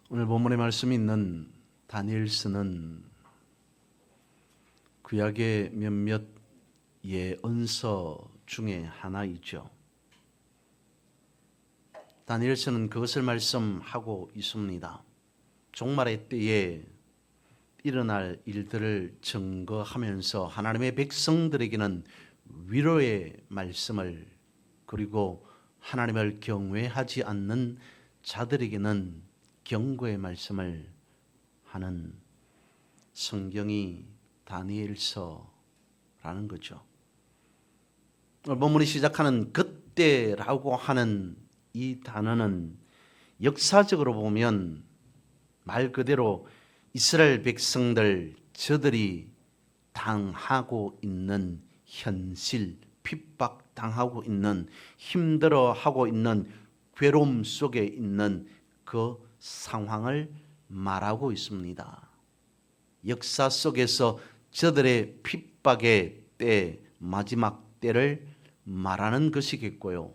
오늘 본문의 말씀이 있는 다니엘서는 구약의 몇몇 예언서 중에 하나이죠. 다니엘서는 그것을 말씀하고 있습니다. 종말의 때에 일어날 일들을 증거하면서 하나님의 백성들에게는 위로의 말씀을, 그리고 하나님을 경외하지 않는 자들에게는 경고의 말씀을 하는 성경이 다니엘서라는 거죠. 오늘 본문이 시작하는 그때라고 하는 이 단어는 역사적으로 보면 말 그대로 이스라엘 백성들, 저들이 당하고 있는 현실, 핍박당하고 있는, 힘들어하고 있는 괴로움 속에 있는 그 상황을 말하고 있습니다. 역사 속에서 저들의 핍박의 때, 마지막 때를 말하는 것이겠고요.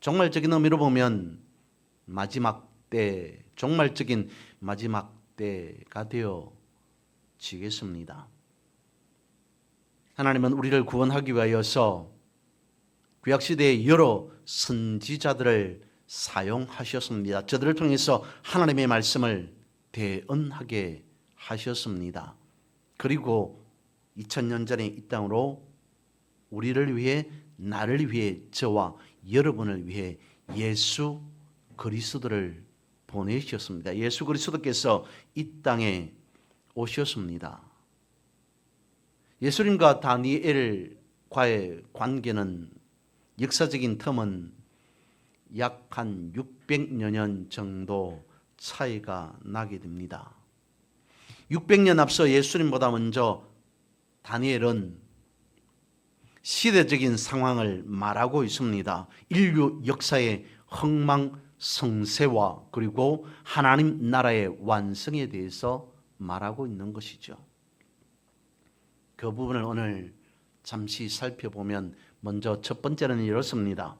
종말적인 의미로 보면 마지막 때, 종말적인 마지막 때가 되어지겠습니다. 하나님은 우리를 구원하기 위하여서 구약시대의 여러 선지자들을 사용하셨습니다. 저들을 통해서 하나님의 말씀을 대언하게 하셨습니다. 그리고 2000년 전에 이 땅으로 우리를 위해, 나를 위해, 저와 여러분을 위해 예수 그리스도를 보내셨습니다. 예수 그리스도께서 이 땅에 오셨습니다. 예수님과 다니엘과의 관계는, 역사적인 텀은 약 한 600여 년 정도 차이가 나게 됩니다. 600년 앞서 예수님보다 먼저 다니엘은 시대적인 상황을 말하고 있습니다. 인류 역사의 흥망성쇠와 그리고 하나님 나라의 완성에 대해서 말하고 있는 것이죠. 그 부분을 오늘 잠시 살펴보면, 먼저 첫 번째는 이렇습니다.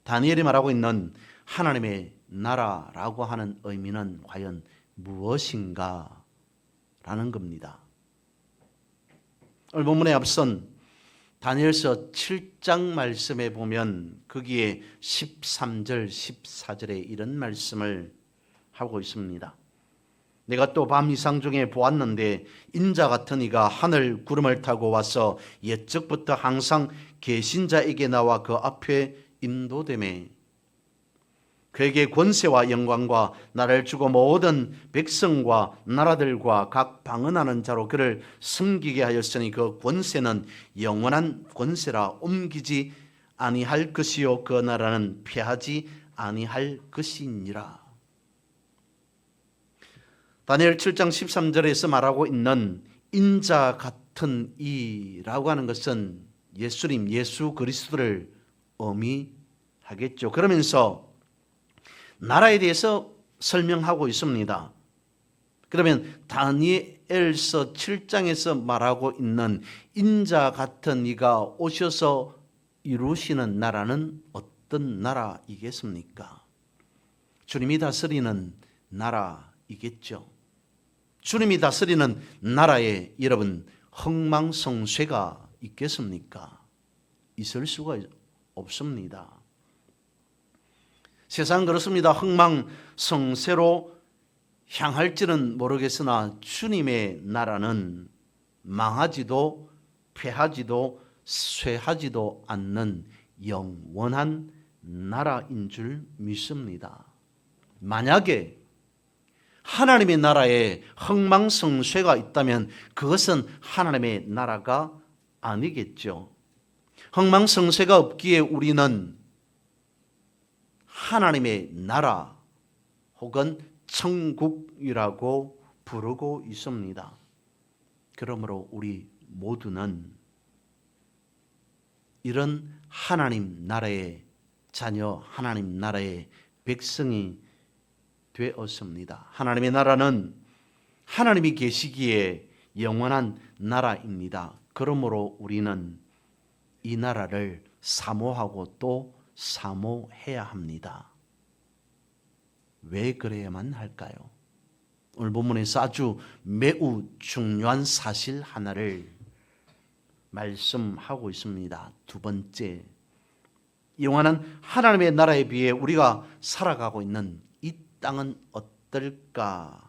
다니엘이 말하고 있는 하나님의 나라라고 하는 의미는 과연 무엇인가 라는 겁니다. 오늘 본문에 앞선 다니엘서 7장 말씀에 보면 거기에 13절, 14절에 이런 말씀을 하고 있습니다. 내가 또 밤 이상 중에 보았는데 인자 같은 이가 하늘 구름을 타고 와서 옛적부터 항상 계신 자에게 나와 그 앞에 인도되매 그에게 권세와 영광과 나라를 주고 모든 백성과 나라들과 각 방언하는 자로 그를 섬기게 하였으니 그 권세는 영원한 권세라 옮기지 아니할 것이요 그 나라는 패하지 아니할 것이니라. 다니엘 7장 13절에서 말하고 있는 인자 같은 이라고 하는 것은 예수님, 예수 그리스도를 의미하겠죠. 그러면서 나라에 대해서 설명하고 있습니다. 그러면 다니엘서 7장에서 말하고 있는 인자 같은 이가 오셔서 이루시는 나라는 어떤 나라이겠습니까? 주님이 다스리는 나라이겠죠. 주님이 다스리는 나라에 여러분 흥망성쇠가 있겠습니까? 있을 수가 없습니다. 세상은 그렇습니다. 흥망성쇠로 향할지는 모르겠으나 주님의 나라는 망하지도 패하지도 쇠하지도 않는 영원한 나라인 줄 믿습니다. 만약에 하나님의 나라에 흥망성쇠가 있다면 그것은 하나님의 나라가 아니겠죠. 흥망성쇠가 없기에 우리는 하나님의 나라 혹은 천국이라고 부르고 있습니다. 그러므로 우리 모두는 이런 하나님 나라의 자녀, 하나님 나라의 백성이 되었습니다. 하나님의 나라는 하나님이 계시기에 영원한 나라입니다. 그러므로 우리는 이 나라를 사모하고 또 사모해야 합니다. 왜 그래야만 할까요? 오늘 본문에서 아주 매우 중요한 사실 하나를 말씀하고 있습니다. 두 번째, 영원한 하나님의 나라에 비해 우리가 살아가고 있는 이 땅은 어떨까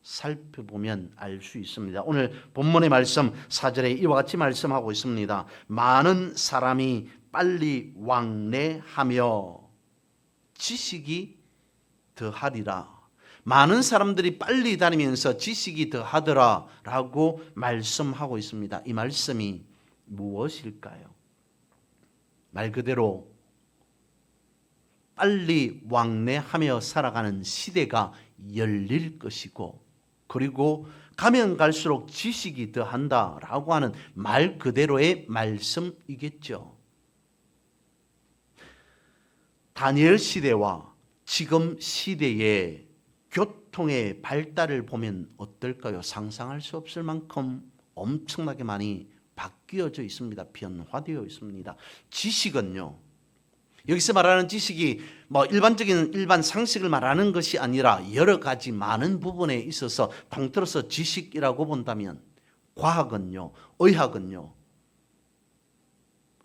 살펴보면 알 수 있습니다. 오늘 본문의 말씀 4절에 이와 같이 말씀하고 있습니다. 많은 사람이 빨리 왕래하며 지식이 더하리라. 많은 사람들이 빨리 다니면서 지식이 더하더라 라고 말씀하고 있습니다. 이 말씀이 무엇일까요? 말 그대로 빨리 왕래하며 살아가는 시대가 열릴 것이고, 그리고 가면 갈수록 지식이 더한다라고 하는 말 그대로의 말씀이겠죠. 다니엘 시대와 지금 시대의 교통의 발달을 보면 어떨까요? 상상할 수 없을 만큼 엄청나게 많이 바뀌어져 있습니다. 변화되어 있습니다. 지식은요, 여기서 말하는 지식이 일반적인 일반 상식을 말하는 것이 아니라 여러 가지 많은 부분에 있어서 통틀어서 지식이라고 본다면, 과학은요, 의학은요,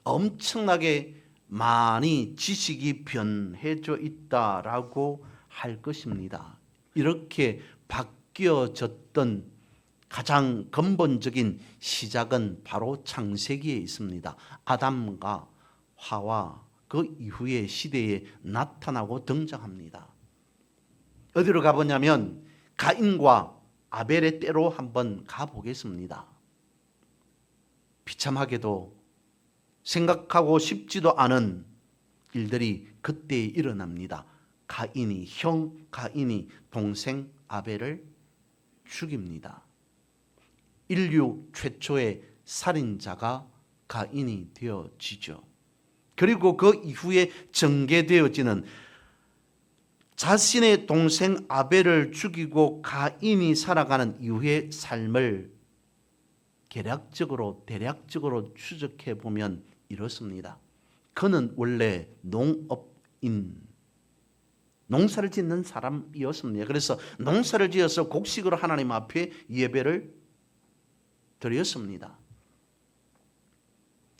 엄청나게 많이 지식이 변해져 있다라고 할 것입니다. 이렇게 바뀌어졌던 가장 근본적인 시작은 바로 창세기에 있습니다. 아담과 하와 그 이후의 시대에 나타나고 등장합니다. 어디로 가보냐면 가인과 아벨의 때로 한번 가보겠습니다. 비참하게도 생각하고 싶지도 않은 일들이 그때 일어납니다. 가인이 동생 아벨을 죽입니다. 인류 최초의 살인자가 가인이 되어지죠. 그리고 그 이후에 전개되어지는 자신의 동생 아벨을 죽이고 가인이 살아가는 이후의 삶을 대략적으로 추적해 보면 이렇습니다. 그는 원래 농사를 짓는 사람이었습니다. 그래서 농사를 지어서 곡식으로 하나님 앞에 예배를 드렸습니다.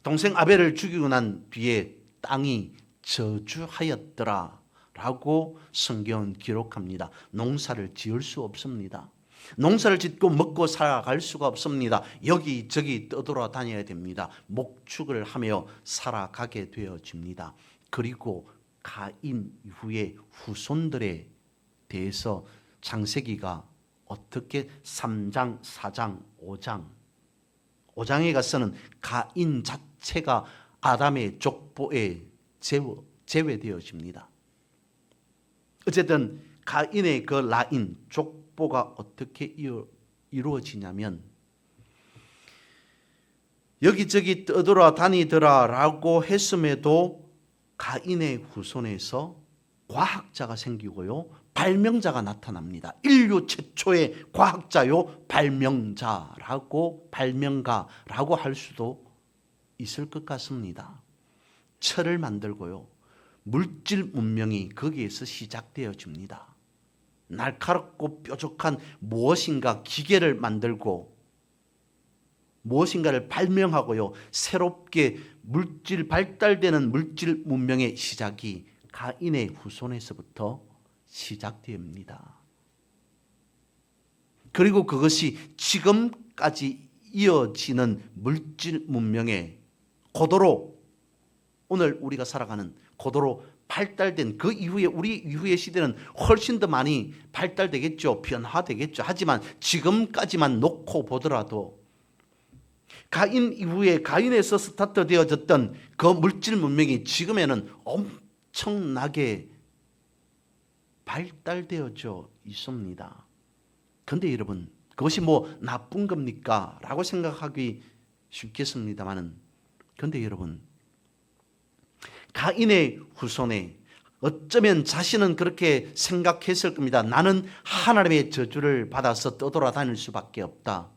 동생 아벨을 죽이고 난 뒤에 땅이 저주하였더라 라고 성경은 기록합니다. 농사를 지을 수 없습니다. 농사를 짓고 먹고 살아갈 수가 없습니다. 여기저기 떠돌아다녀야 됩니다. 목축을 하며 살아가게 되어집니다. 그리고 가인 이후의 후손들에 대해서 창세기가 어떻게 3장, 4장, 5장에 가서는 가인 자체가 아담의 족보에 제외되어집니다. 어쨌든 가인의 그 라인, 족보가 어떻게 이루어지냐면, 여기저기 떠돌아다니더라라고 했음에도 가인의 후손에서 과학자가 생기고요, 발명자가 나타납니다. 인류 최초의 과학자요, 발명가라고 할 수도 있을 것 같습니다. 철을 만들고요, 물질 문명이 거기에서 시작되어집니다. 날카롭고 뾰족한 무엇인가 기계를 만들고 무엇인가를 발명하고요, 새롭게 발달되는 물질 문명의 시작이 가인의 후손에서부터 시작됩니다. 그리고 그것이 지금까지 이어지는 물질 문명의 고도로, 오늘 우리가 살아가는 고도로 발달된 그 이후에, 우리 이후의 시대는 훨씬 더 많이 발달되겠죠. 변화되겠죠. 하지만 지금까지만 놓고 보더라도 가인 이후에 가인에서 스타트 되어졌던 그 물질 문명이 지금에는 엄청나게 발달되어져 있습니다. 그런데 여러분, 그것이 나쁜 겁니까? 라고 생각하기 쉽겠습니다만은, 그런데 여러분, 가인의 후손에 어쩌면 자신은 그렇게 생각했을 겁니다. 나는 하나님의 저주를 받아서 떠돌아다닐 수밖에 없다.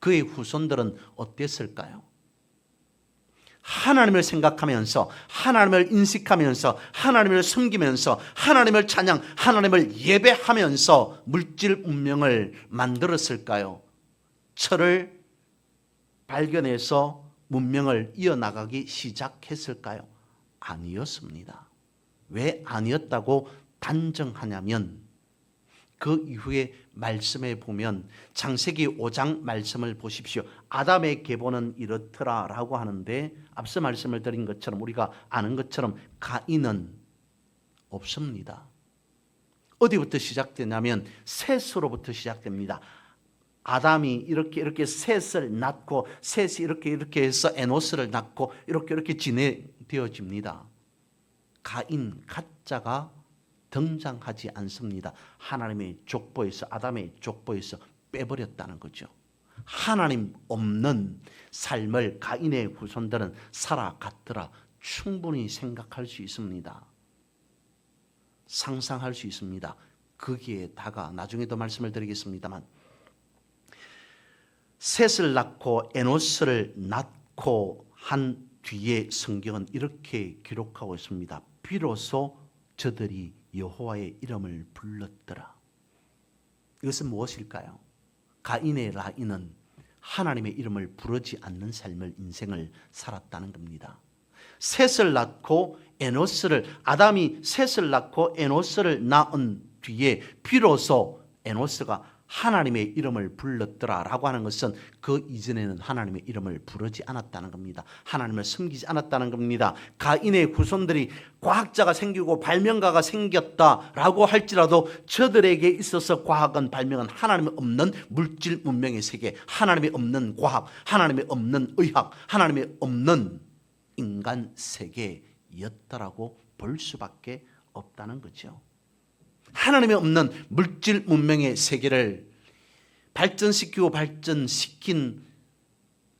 그의 후손들은 어땠을까요? 하나님을 생각하면서 하나님을 인식하면서 하나님을 섬기면서 하나님을 찬양, 하나님을 예배하면서 물질 문명을 만들었을까요? 철을 발견해서 문명을 이어나가기 시작했을까요? 아니었습니다. 왜 아니었다고 단정하냐면 그 이후에 말씀에 보면 창세기 5장 말씀을 보십시오. 아담의 계보는 이렇더라 라고 하는데 앞서 말씀을 드린 것처럼 우리가 아는 것처럼 가인은 없습니다. 어디부터 시작되냐면 셋으로부터 시작됩니다. 아담이 이렇게 셋을 낳고 셋이 이렇게 해서 에노스를 낳고 이렇게 진행되어집니다. 가인 가짜가 등장하지 않습니다. 하나님의 족보에서 아담의 족보에서 빼버렸다는 거죠. 하나님 없는 삶을 가인의 후손들은 살아갔더라 충분히 생각할 수 있습니다. 상상할 수 있습니다. 거기에다가 나중에도 말씀을 드리겠습니다만 셋을 낳고 에노스를 낳고 한 뒤에 성경은 이렇게 기록하고 있습니다. 비로소 저들이 여호와의 이름을 불렀더라. 이것은 무엇일까요? 가인의 라인은 하나님의 이름을 부르지 않는 삶을 인생을 살았다는 겁니다. 셋을 낳고 에노스를 아담이 셋을 낳고 에노스를 낳은 뒤에 비로소 에노스가 하나님의 이름을 불렀더라라고 하는 것은 그 이전에는 하나님의 이름을 부르지 않았다는 겁니다. 하나님을 섬기지 않았다는 겁니다. 가인의 후손들이 과학자가 생기고 발명가가 생겼다라고 할지라도 저들에게 있어서 과학은 발명은 하나님이 없는 물질 문명의 세계, 하나님이 없는 과학, 하나님이 없는 의학, 하나님이 없는 인간 세계였다라고 볼 수밖에 없다는 거죠. 하나님이 없는 물질 문명의 세계를 발전시킨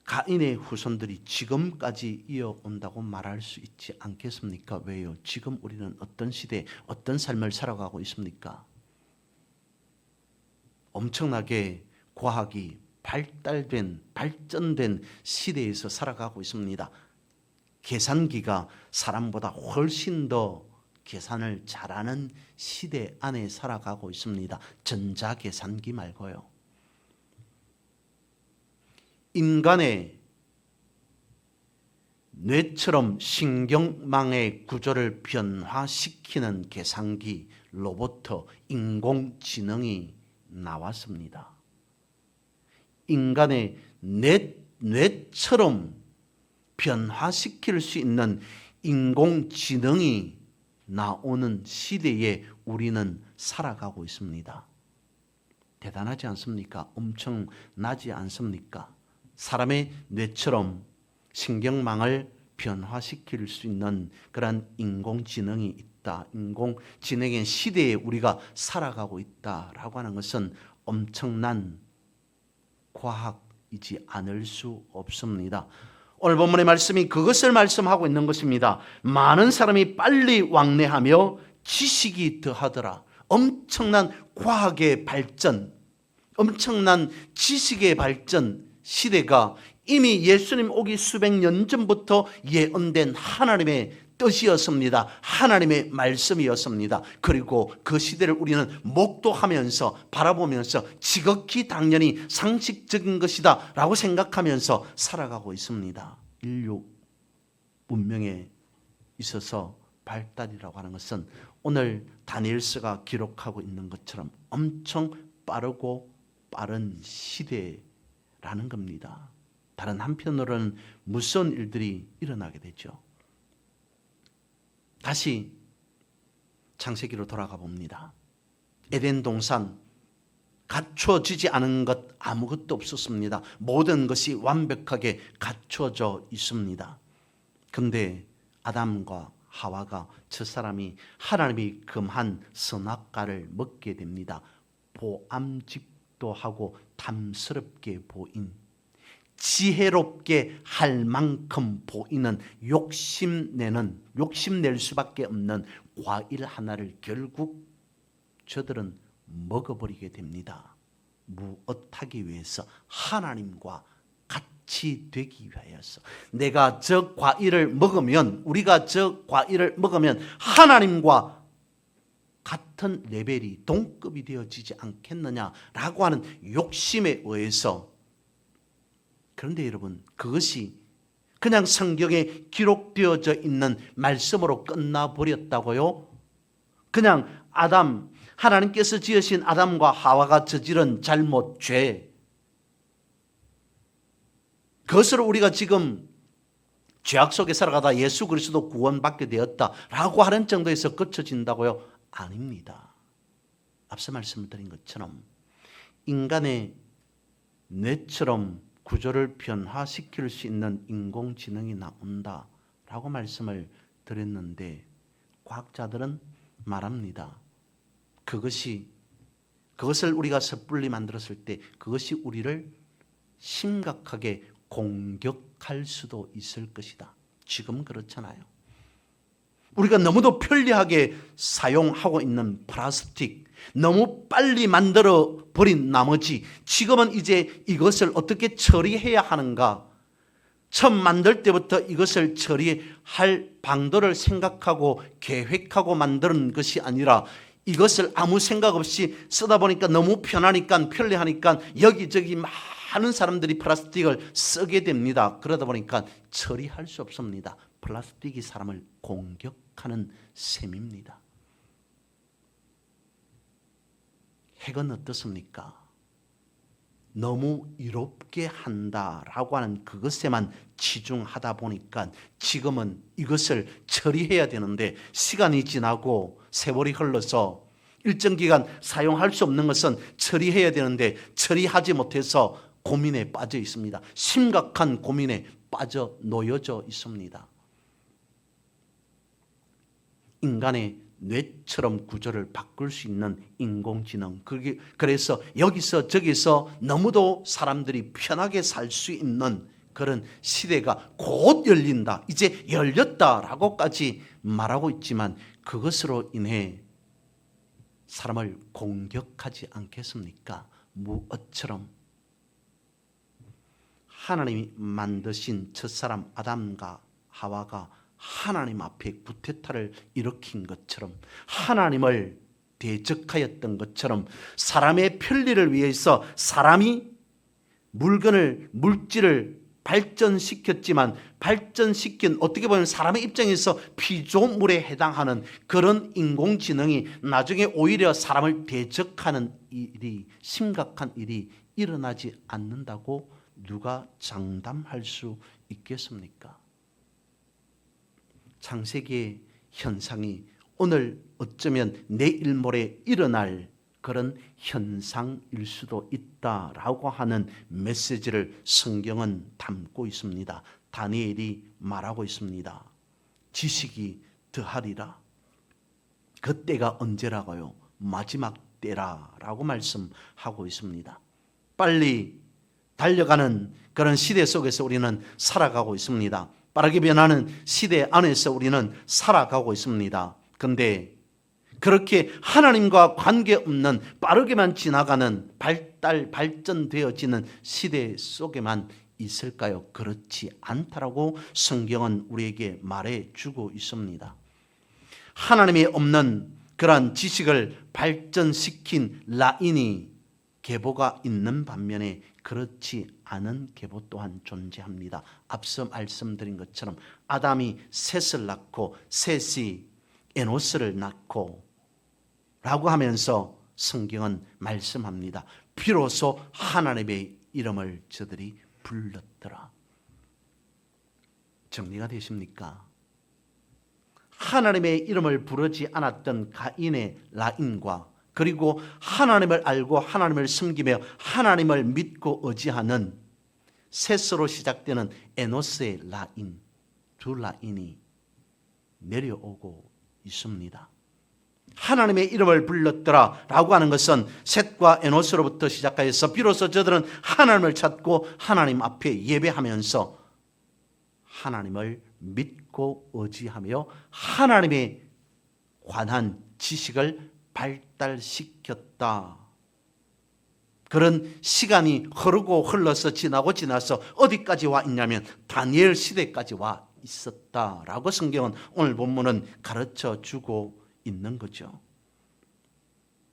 가인의 후손들이 지금까지 이어온다고 말할 수 있지 않겠습니까? 왜요? 지금 우리는 어떤 시대, 어떤 삶을 살아가고 있습니까? 엄청나게 과학이 발전된 시대에서 살아가고 있습니다. 계산기가 사람보다 훨씬 더 계산을 잘하는 시대 안에 살아가고 있습니다. 전자계산기 말고요. 인간의 뇌처럼 신경망의 구조를 변화시키는 계산기, 로봇, 인공지능이 나왔습니다. 인간의 뇌처럼 변화시킬 수 있는 인공지능이 나오는 시대에 우리는 살아가고 있습니다. 대단하지 않습니까? 엄청나지 않습니까? 사람의 뇌처럼 신경망을 변화시킬 수 있는 그런 인공지능이 있다. 인공지능의 시대에 우리가 살아가고 있다라고 하는 것은 엄청난 과학이지 않을 수 없습니다. 오늘 본문의 말씀이 그것을 말씀하고 있는 것입니다. 많은 사람이 빨리 왕래하며 지식이 더하더라. 엄청난 과학의 발전, 엄청난 지식의 발전 시대가 이미 예수님 오기 수백 년 전부터 예언된 하나님의 뜻이었습니다. 하나님의 말씀이었습니다. 그리고 그 시대를 우리는 목도하면서 바라보면서 지극히 당연히 상식적인 것이다 라고 생각하면서 살아가고 있습니다. 인류 문명에 있어서 발달이라고 하는 것은 오늘 다니엘서가 기록하고 있는 것처럼 엄청 빠르고 빠른 시대라는 겁니다. 다른 한편으로는 무서운 일들이 일어나게 되죠. 다시 창세기로 돌아가 봅니다. 에덴 동산 갖춰지지 않은 것 아무것도 없었습니다. 모든 것이 완벽하게 갖춰져 있습니다. 그런데 아담과 하와가 첫사람이 하나님이 금한 선악과를 먹게 됩니다. 보암직도 하고 탐스럽게 보인, 지혜롭게 할 만큼 보이는 욕심낼 수밖에 없는 과일 하나를 결국 저들은 먹어버리게 됩니다. 무엇하기 위해서? 하나님과 같이 되기 위하여서 내가 저 과일을 먹으면 우리가 저 과일을 먹으면 하나님과 같은 레벨이 동급이 되어지지 않겠느냐라고 하는 욕심에 의해서 그런데 여러분 그것이 그냥 성경에 기록되어져 있는 말씀으로 끝나버렸다고요? 그냥 하나님께서 지으신 아담과 하와가 저지른 잘못, 죄 그것을 우리가 지금 죄악 속에 살아가다 예수 그리스도 구원받게 되었다라고 하는 정도에서 그쳐진다고요? 아닙니다. 앞서 말씀드린 것처럼 인간의 뇌처럼 구조를 변화시킬 수 있는 인공지능이 나온다라고 말씀을 드렸는데 과학자들은 말합니다. 그것을 우리가 섣불리 만들었을 때 그것이 우리를 심각하게 공격할 수도 있을 것이다. 지금 그렇잖아요. 우리가 너무도 편리하게 사용하고 있는 플라스틱 너무 빨리 만들어 버린 나머지 지금은 이제 이것을 어떻게 처리해야 하는가 처음 만들 때부터 이것을 처리할 방도를 생각하고 계획하고 만드는 것이 아니라 이것을 아무 생각 없이 쓰다 보니까 너무 편하니까 편리하니까 여기저기 많은 사람들이 플라스틱을 쓰게 됩니다. 그러다 보니까 처리할 수 없습니다. 플라스틱이 사람을 공격하는 셈입니다. 핵은 어떻습니까? 너무 이롭게 한다라고 하는 그것에만 치중하다 보니까 지금은 이것을 처리해야 되는데 시간이 지나고 세월이 흘러서 일정 기간 사용할 수 없는 것은 처리해야 되는데 처리하지 못해서 고민에 빠져 있습니다. 심각한 고민에 빠져 놓여져 있습니다. 인간의 뇌처럼 구조를 바꿀 수 있는 인공지능 그래서 여기서 저기서 너무도 사람들이 편하게 살 수 있는 그런 시대가 곧 열린다. 이제 열렸다라고까지 말하고 있지만 그것으로 인해 사람을 공격하지 않겠습니까? 무엇처럼? 하나님이 만드신 첫사람 아담과 하와가 하나님 앞에 구태타를 일으킨 것처럼 하나님을 대적하였던 것처럼 사람의 편리를 위해서 사람이 물질을 발전시켰지만 발전시킨 어떻게 보면 사람의 입장에서 피조물에 해당하는 그런 인공지능이 나중에 오히려 사람을 대적하는 일이 심각한 일이 일어나지 않는다고 누가 장담할 수 있겠습니까? 창세기의 현상이 오늘 어쩌면 내일 모레 일어날 그런 현상일 수도 있다라고 하는 메시지를 성경은 담고 있습니다. 다니엘이 말하고 있습니다. 지식이 더하리라. 그 때가 언제라고요? 마지막 때라라고 말씀하고 있습니다. 빨리 달려가는 그런 시대 속에서 우리는 살아가고 있습니다. 빠르게 변하는 시대 안에서 우리는 살아가고 있습니다. 그런데 그렇게 하나님과 관계없는 빠르게만 지나가는 발전되어지는 시대 속에만 있을까요? 그렇지 않다라고 성경은 우리에게 말해주고 있습니다. 하나님이 없는 그러한 지식을 발전시킨 라인이 계보가 있는 반면에 그렇지 않은 계보 또한 존재합니다. 앞서 말씀드린 것처럼 아담이 셋을 낳고 셋이 에노스를 낳고 라고 하면서 성경은 말씀합니다. 비로소 하나님의 이름을 저들이 불렀더라. 정리가 되십니까? 하나님의 이름을 부르지 않았던 가인의 라인과 그리고 하나님을 알고 하나님을 섬기며 하나님을 믿고 의지하는 셋으로 시작되는 에노스의 라인, 두 라인이 내려오고 있습니다. 하나님의 이름을 불렀더라 라고 하는 것은 셋과 에노스로부터 시작하여서 비로소 저들은 하나님을 찾고 하나님 앞에 예배하면서 하나님을 믿고 의지하며 하나님에 관한 지식을 발달시켰다. 그런 시간이 흐르고 흘러서 지나서 어디까지 와 있냐면 다니엘 시대까지 와 있었다라고 성경은 오늘 본문은 가르쳐 주고 있는 거죠.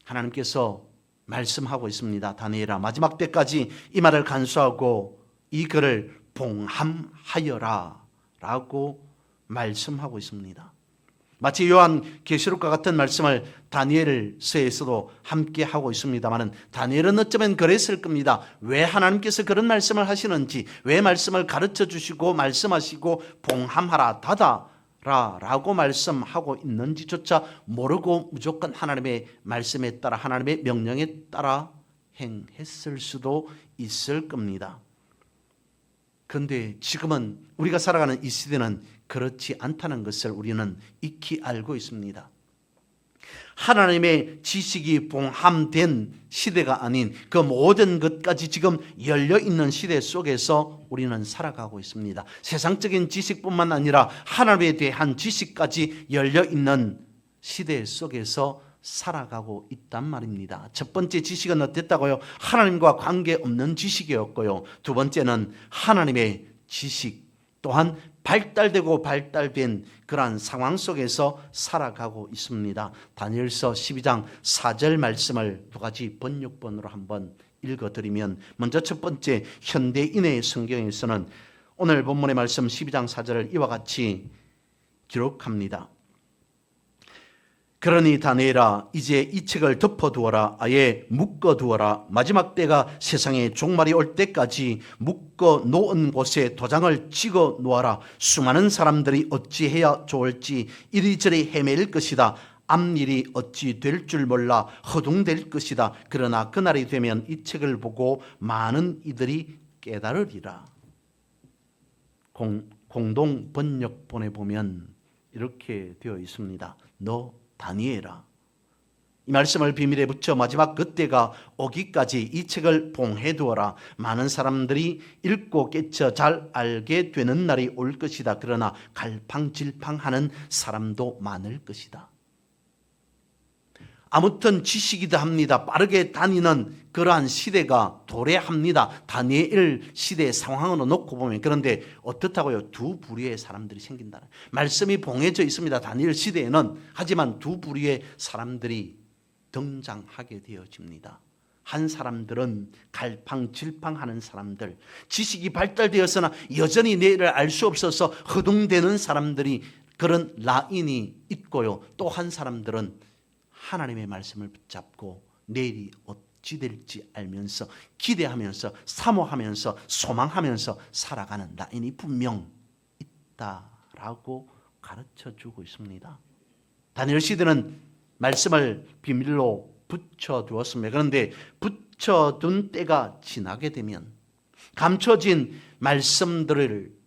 하나님께서 말씀하고 있습니다. 다니엘아, 마지막 때까지 이 말을 간수하고 이 글을 봉함하여라 라고 말씀하고 있습니다. 마치 요한계시록과 같은 말씀을 다니엘서에서도 함께 하고 있습니다만 다니엘은 어쩌면 그랬을 겁니다. 왜 하나님께서 그런 말씀을 하시는지, 왜 말씀을 가르쳐 주시고 말씀하시고 봉함하라, 닫아라 라고 말씀하고 있는지조차 모르고 무조건 하나님의 말씀에 따라, 하나님의 명령에 따라 행했을 수도 있을 겁니다. 그런데 지금은 우리가 살아가는 이 시대는 그렇지 않다는 것을 우리는 익히 알고 있습니다. 하나님의 지식이 봉함된 시대가 아닌 그 모든 것까지 지금 열려있는 시대 속에서 우리는 살아가고 있습니다. 세상적인 지식뿐만 아니라 하나님에 대한 지식까지 열려있는 시대 속에서 살아가고 있단 말입니다. 첫 번째 지식은 어땠다고요? 하나님과 관계없는 지식이었고요. 두 번째는 하나님의 지식 또한 발달되고 발달된 그러한 상황 속에서 살아가고 있습니다. 다니엘서 12장 4절 말씀을 두 가지 번역본으로 한번 읽어드리면, 먼저 첫 번째 현대인의 성경에서는 오늘 본문의 말씀 12장 4절을 이와 같이 기록합니다. 그러니 다니엘아, 이제 이 책을 덮어두어라, 아예 묶어두어라. 마지막 때가 세상에 종말이 올 때까지 묶어 놓은 곳에 도장을 찍어 놓아라. 수많은 사람들이 어찌해야 좋을지 이리저리 헤맬 것이다. 앞일이 어찌 될 줄 몰라 허둥댈 것이다. 그러나 그날이 되면 이 책을 보고 많은 이들이 깨달으리라. 공동 번역본에 보면 이렇게 되어 있습니다. 너 다니엘아, 이 말씀을 비밀에 붙여 마지막 그때가 오기까지 이 책을 봉해두어라. 많은 사람들이 읽고 깨쳐 잘 알게 되는 날이 올 것이다. 그러나 갈팡질팡하는 사람도 많을 것이다. 아무튼 지식이다 합니다. 빠르게 다니는 그러한 시대가 도래합니다. 다니엘 시대의 상황으로 놓고 보면. 그런데 어떻다고요? 두 부류의 사람들이 생긴다. 말씀이 봉해져 있습니다. 다니엘 시대에는. 하지만 두 부류의 사람들이 등장하게 되어집니다. 한 사람들은 갈팡질팡하는 사람들, 지식이 발달되었으나 여전히 내일을 알 수 없어서 허둥대는 사람들이, 그런 라인이 있고요. 또 한 사람들은 하나님의 말씀을 붙잡고 내일이 어찌 될지 알면서 기대하면서 사모하면서 소망하면서 살아가는 라인이 분명 있다라고 가르쳐주고 있습니다. 다니엘 시대는 말씀을 비밀로 붙여두었습니다. 그런데 붙여둔 때가 지나게 되면 감춰진 말씀들을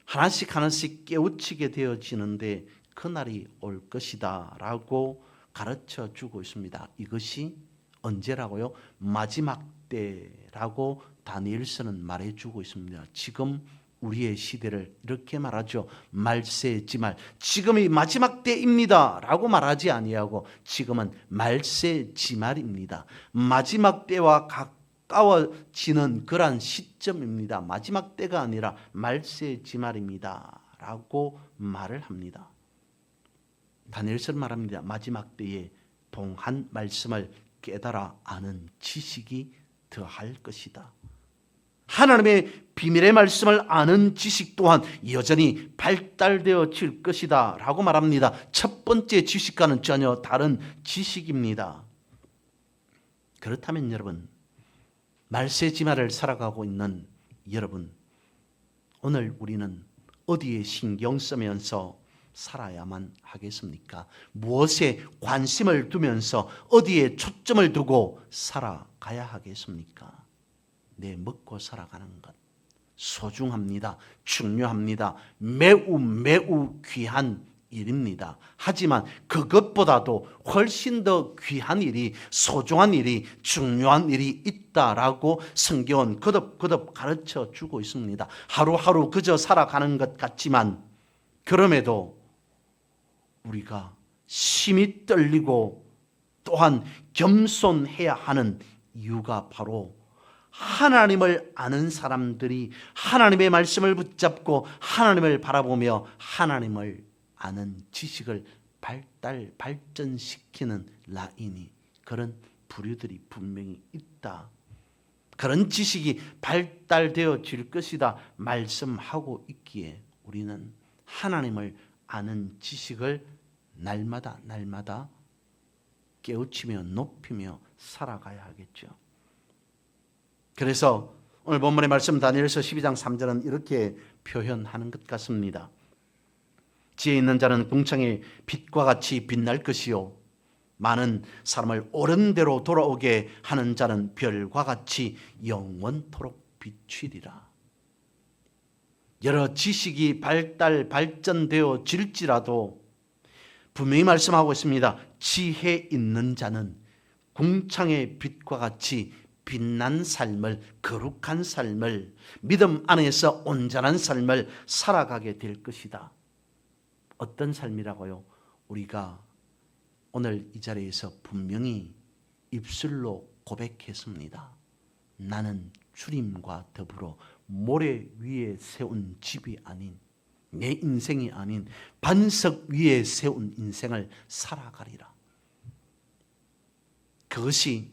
하나씩 깨우치게 되어지는데 그날이 올 것이다 라고 가르쳐 주고 있습니다. 이것이 언제라고요? 마지막 때라고 다니엘서는 말해주고 있습니다. 지금 우리의 시대를 이렇게 말하죠. 말세지말, 지금이 마지막 때입니다 라고 말하지 아니하고 지금은 말세지말입니다. 마지막 때와 가까워지는 그러한 시점입니다. 마지막 때가 아니라 말세지말입니다 라고 말을 합니다. 다니엘서는 말합니다. 마지막 때에 봉한 말씀을 깨달아 아는 지식이 더할 것이다. 하나님의 비밀의 말씀을 아는 지식 또한 여전히 발달되어질 것이다 라고 말합니다. 첫 번째 지식과는 전혀 다른 지식입니다. 그렇다면 여러분, 말세지말을 살아가고 있는 여러분, 오늘 우리는 어디에 신경 쓰면서 살아야만 하겠습니까? 무엇에 관심을 두면서 어디에 초점을 두고 살아가야 하겠습니까? 내 먹고 살아가는 것 소중합니다. 중요합니다. 매우 귀한 일입니다. 하지만 그것보다도 훨씬 더 귀한 일이, 소중한 일이, 중요한 일이 있다라고 성경은 거듭 가르쳐 주고 있습니다. 하루하루 그저 살아가는 것 같지만 그럼에도 우리가 심히 떨리고 또한 겸손해야 하는 이유가 바로 하나님을 아는 사람들이 하나님의 말씀을 붙잡고 하나님을 바라보며 하나님을 아는 지식을 발전시키는 라인이, 그런 부류들이 분명히 있다. 그런 지식이 발달되어질 것이다 말씀하고 있기에 우리는 하나님을 아는 지식을 날마다 깨우치며 높이며 살아가야 하겠죠. 그래서 오늘 본문의 말씀 다니엘서 12장 3절은 이렇게 표현하는 것 같습니다. 지혜 있는 자는 궁창의 빛과 같이 빛날 것이요 많은 사람을 옳은 대로 돌아오게 하는 자는 별과 같이 영원토록 비추리라. 여러 지식이 발전되어질지라도 분명히 말씀하고 있습니다. 지혜 있는 자는 궁창의 빛과 같이 빛난 삶을, 거룩한 삶을, 믿음 안에서 온전한 삶을 살아가게 될 것이다. 어떤 삶이라고요? 우리가 오늘 이 자리에서 분명히 입술로 고백했습니다. 나는 주님과 더불어 모래 위에 세운 집이 아닌, 내 인생이 아닌 반석 위에 세운 인생을 살아가리라. 그것이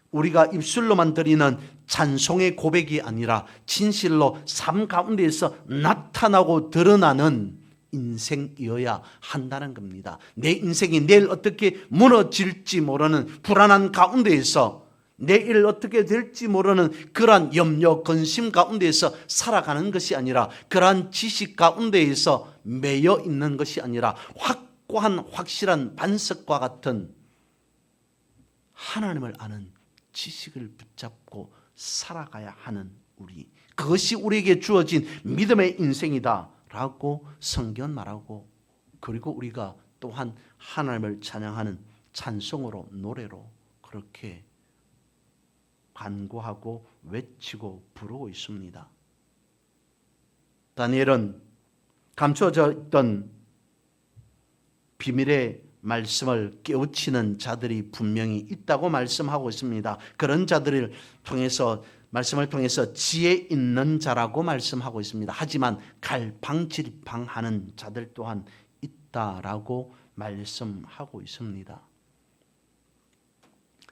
우리가 입술로만 드리는 찬송의 고백이 아니라 진실로 삶 가운데에서 나타나고 드러나는 인생이어야 한다는 겁니다. 내 인생이 내일 어떻게 무너질지 모르는 불안한 가운데에서, 내일 어떻게 될지 모르는 그러한 염려, 근심 가운데에서 살아가는 것이 아니라, 그러한 지식 가운데에서 매여 있는 것이 아니라 확고한 확실한 반석과 같은 하나님을 아는 지식을 붙잡고 살아가야 하는 우리, 그것이 우리에게 주어진 믿음의 인생이다 라고 성경은 말하고, 그리고 우리가 또한 하나님을 찬양하는 찬송으로, 노래로 그렇게 간구하고 외치고 부르고 있습니다. 다니엘은 감춰져 있던 비밀의 말씀을 깨우치는 자들이 분명히 있다고 말씀하고 있습니다. 그런 자들을 통해서, 말씀을 통해서 지혜 있는 자라고 말씀하고 있습니다. 하지만 갈팡질팡하는 자들 또한 있다라고 말씀하고 있습니다.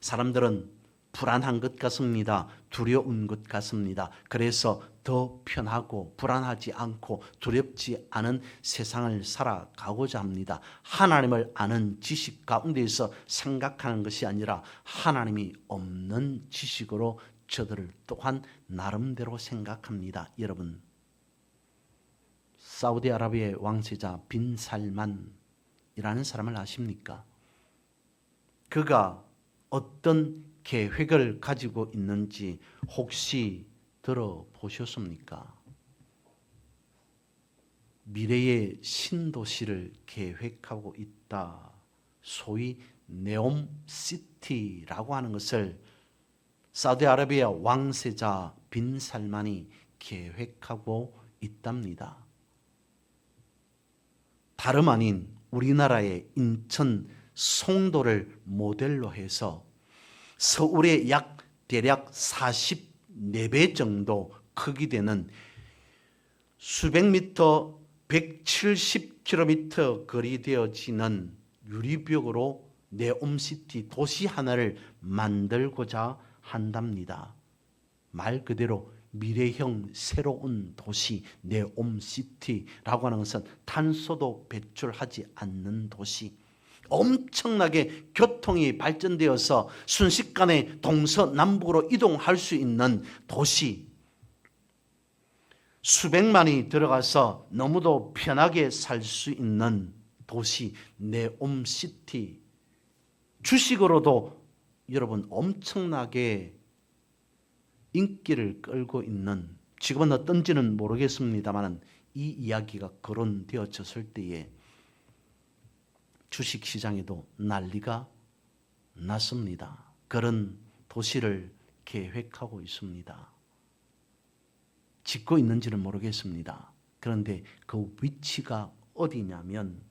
사람들은 불안한 것 같습니다. 두려운 것 같습니다. 그래서 더 편하고 불안하지 않고 두렵지 않은 세상을 살아가고자 합니다. 하나님을 아는 지식 가운데에서 생각하는 것이 아니라 하나님이 없는 지식으로 저들을 또한 나름대로 생각합니다. 여러분, 사우디아라비아의 왕세자 빈 살만이라는 사람을 아십니까? 그가 어떤 계획을 가지고 있는지 혹시 들어보셨습니까? 미래의 신도시를 계획하고 있다. 소위 네옴시티라고 하는 것을 사우디아라비아 왕세자 빈 살만이 계획하고 있답니다. 다름 아닌 우리나라의 인천 송도를 모델로 해서 서울의 대략 44배 정도 크기 되는 수백 미터 170km 거리되어지는 유리벽으로 네옴시티 도시 하나를 만들고자 한답니다. 말 그대로 미래형 새로운 도시 네옴시티라고 하는 것은 탄소도 배출하지 않는 도시, 엄청나게 교통이 발전되어서 순식간에 동서남북으로 이동할 수 있는 도시, 수백만이 들어가서 너무도 편하게 살 수 있는 도시 네옴시티, 주식으로도 여러분 엄청나게 인기를 끌고 있는, 지금은 어떤지는 모르겠습니다만 이 이야기가 거론되어졌을 때에 주식시장에도 난리가 났습니다. 그런 도시를 계획하고 있습니다. 짓고 있는지는 모르겠습니다. 그런데 그 위치가 어디냐면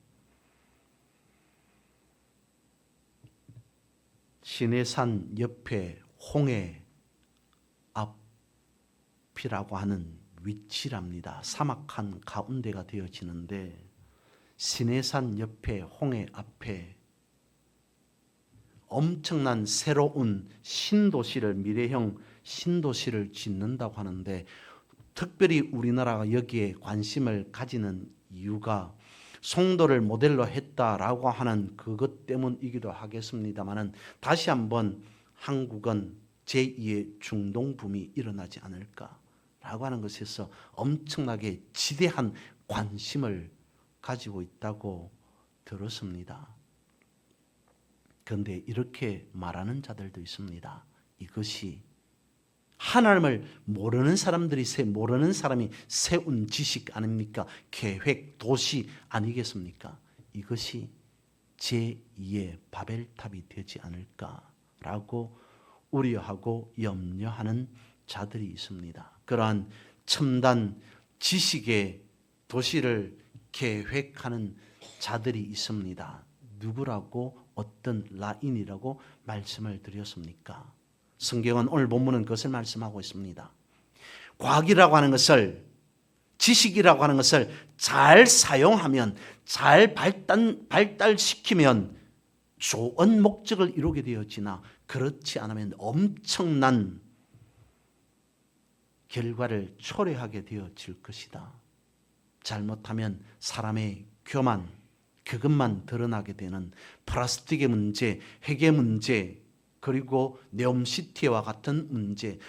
시내산 옆에 홍해 앞이라고 하는 위치랍니다. 사막한 가운데가 되어지는데 시내산 옆에 홍해 앞에 엄청난 새로운 신도시를 미래형 신도시를 짓는다고 하는데 특별히 우리나라가 여기에 관심을 가지는 이유가 송도를 모델로 했다라고 하는 그것 때문이기도 하겠습니다만은 다시 한번 한국은 제2의 중동붐이 일어나지 않을까라고 하는 것에서 엄청나게 지대한 관심을 가지고 있다고 들었습니다. 그런데 이렇게 말하는 자들도 있습니다. 이것이 하나님을 모르는 사람이 세운 지식 아닙니까? 계획, 도시 아니겠습니까? 이것이 제2의 바벨탑이 되지 않을까라고 우려하고 염려하는 자들이 있습니다. 그러한 첨단 지식의 도시를 계획하는 자들이 있습니다. 누구라고 어떤 라인이라고 말씀을 드렸습니까? 성경은 오늘 본문은 그것을 말씀하고 있습니다. 과학이라고 하는 것을 지식이라고 하는 것을 잘 사용하면 잘 발달시키면 좋은 목적을 이루게 되어지나 그렇지 않으면 엄청난 결과를 초래하게 되어질 것이다. 잘못하면 사람의 교만 그것만 드러나게 되는 플라스틱의 문제, 핵의 문제 그리고 네옴시티와 같은 문제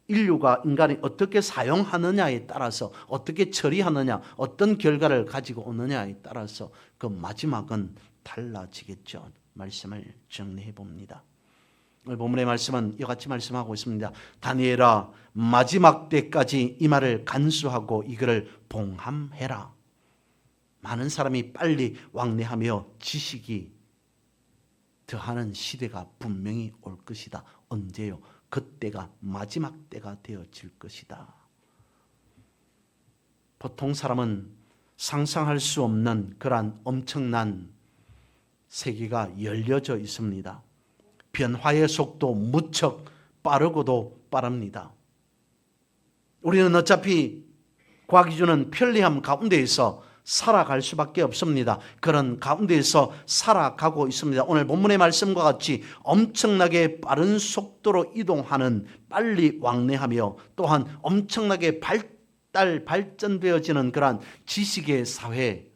인류가 인간이 어떻게 사용하느냐에 따라서 어떻게 처리하느냐 어떤 결과를 가지고 오느냐에 따라서 그 마지막은 달라지겠죠. 말씀을 정리해 봅니다. 오늘 본문의 말씀은 이와 같이 말씀하고 있습니다. 다니엘아 마지막 때까지 이 말을 간수하고 이거를 봉함해라. 많은 사람이 빨리 왕래하며 지식이 더하는 시대가 분명히 올 것이다. 언제요? 그때가 마지막 때가 되어질 것이다. 보통 사람은 상상할 수 없는 그러한 엄청난 세계가 열려져 있습니다. 변화의 속도 무척 빠르고도 빠릅니다. 우리는 어차피 과학이 주는 편리함 가운데에서 살아갈 수밖에 없습니다. 그런 가운데에서 살아가고 있습니다. 오늘 본문의 말씀과 같이 엄청나게 빠른 속도로 이동하는 빨리 왕래하며 또한 엄청나게 발전되어지는 그러한 지식의 사회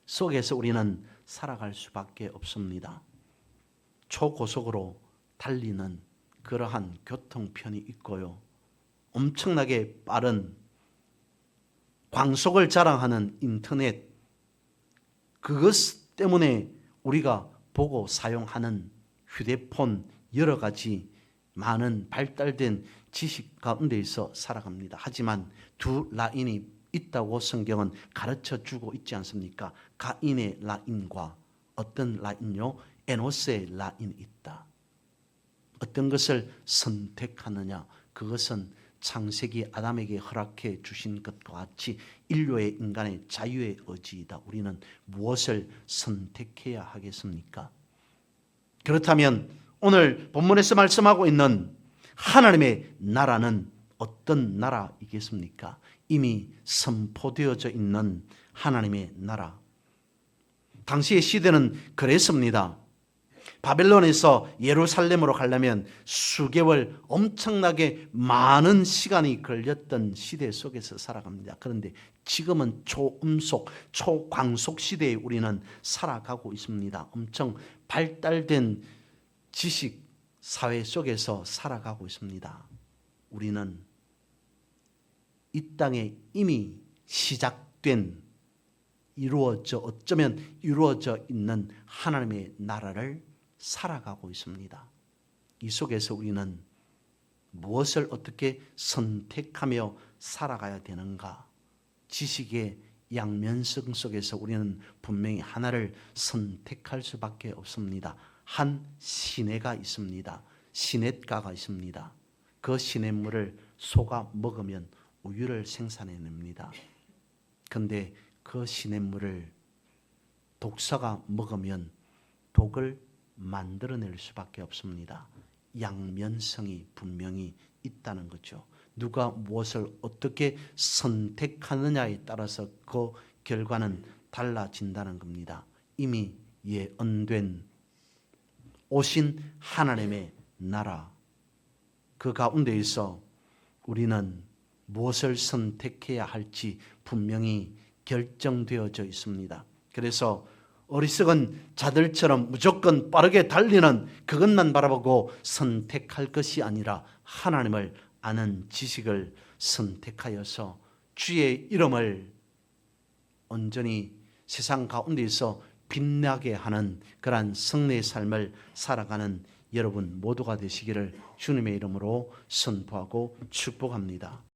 속에서 우리는 살아갈 수밖에 없습니다. 초고속으로 달리는 그러한 교통편이 있고요. 엄청나게 빠른 광속을 자랑하는 인터넷 그것 때문에 우리가 보고 사용하는 휴대폰 여러 가지 많은 발달된 지식 가운데에서 살아갑니다. 하지만 두 라인이 있다고 성경은 가르쳐 주고 있지 않습니까? 가인의 라인과 어떤 라인요? 에노스의 라인이 있다. 어떤 것을 선택하느냐? 그것은 창세기 아담에게 허락해 주신 것과 같이 인류의 인간의 자유의 의지이다. 우리는 무엇을 선택해야 하겠습니까? 그렇다면 오늘 본문에서 말씀하고 있는 하나님의 나라는 어떤 나라이겠습니까? 이미 선포되어져 있는 하나님의 나라. 당시의 시대는 그랬습니다. 바벨론에서 예루살렘으로 가려면 수개월 엄청나게 많은 시간이 걸렸던 시대 속에서 살아갑니다. 그런데 지금은 초음속, 초광속 시대에 우리는 살아가고 있습니다. 엄청 발달된 지식 사회 속에서 살아가고 있습니다. 우리는 이 땅에 이미 시작된 어쩌면 이루어져 있는 하나님의 나라를 살아가고 있습니다. 이 속에서 우리는 무엇을 어떻게 선택하며 살아가야 되는가? 지식의 양면성 속에서 우리는 분명히 하나를 선택할 수밖에 없습니다. 한 시내가 있습니다. 시냇가가 있습니다. 그 시냇물을 소가 먹으면 우유를 생산해냅니다. 그런데 그 시냇물을 독사가 먹으면 독을 만들어낼 수밖에 없습니다. 양면성이 분명히 있다는 거죠. 누가 무엇을 어떻게 선택하느냐에 따라서 그 결과는 달라진다는 겁니다. 이미 예언된 오신 하나님의 나라, 그 가운데에서 우리는 무엇을 선택해야 할지 분명히 결정되어져 있습니다. 그래서 어리석은 자들처럼 무조건 빠르게 달리는 그것만 바라보고 선택할 것이 아니라 하나님을 아는 지식을 선택하여서 주의 이름을 온전히 세상 가운데서 빛나게 하는 그러한 성례의 삶을 살아가는 여러분 모두가 되시기를 주님의 이름으로 선포하고 축복합니다.